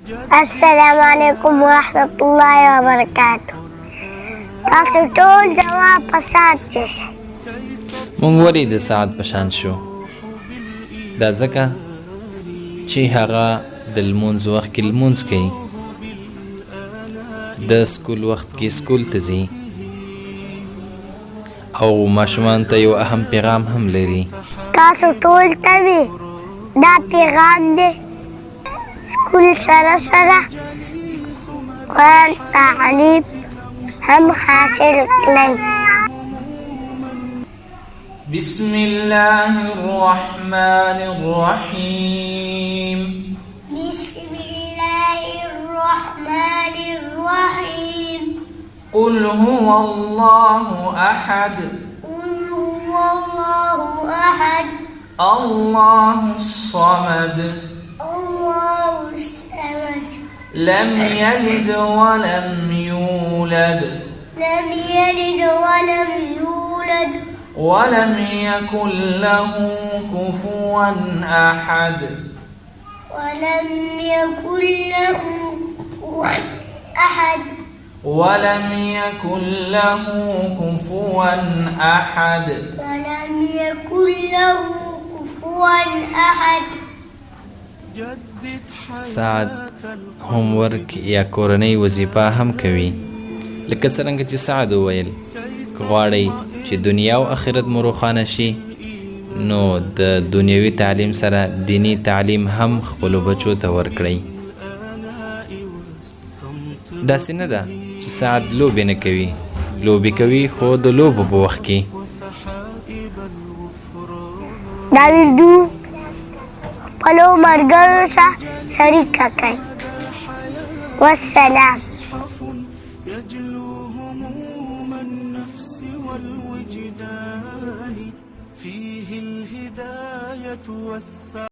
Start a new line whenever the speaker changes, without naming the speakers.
السلام علیکم ورحمۃ اللہ وبرکاتہ. تاسو ټول جواب په سات کې شئ.
مونږ ولې د سعد په شان شو؟ دا ځکه چې هغه د لمونځ وخت کې لمونځ کوي، د سکول وخت کې سکول ته ځي، او ماشومان ته یو اهم پیغام هم لري.
تاسو ټول ته مې دا پیغام دی، سکول سره سره قرآن تعلیم هم حاصل کړئ.
بسم الله الرحمن الرحيم.
بسم الله الرحمن الرحيم.
قل هو الله أحد.
قل هو الله أحد.
الله الصمد.
الله الصمد.
لم يلد ولم يولد.
لم يلد ولم يولد.
ولم يكن له كفوا أحد.
ولم يكن له كفوا أحد.
ولم يكن له كفوا أحد.
ولم يكن له كفوا أحد.
سعد هوم ورک یا کورنۍ وظیفه هم کوي، لکه څرنګه چې سعد وویل که غواړئ چې دنیا او آخرت مو روښانه شي، نو د دنیوي تعلیم سره دینی تعلیم هم خپلو بچو ته ورکړئ. داسې نه ده چې سعد لوبې نه کوي، لوبې کوي خو د لوبو په وخت کې.
دا ویډیو خپلو ملګرو سره شریک کړئ. والسلام.
يجلو هموم النفس والوجدان، فيه الهداية والسعادة.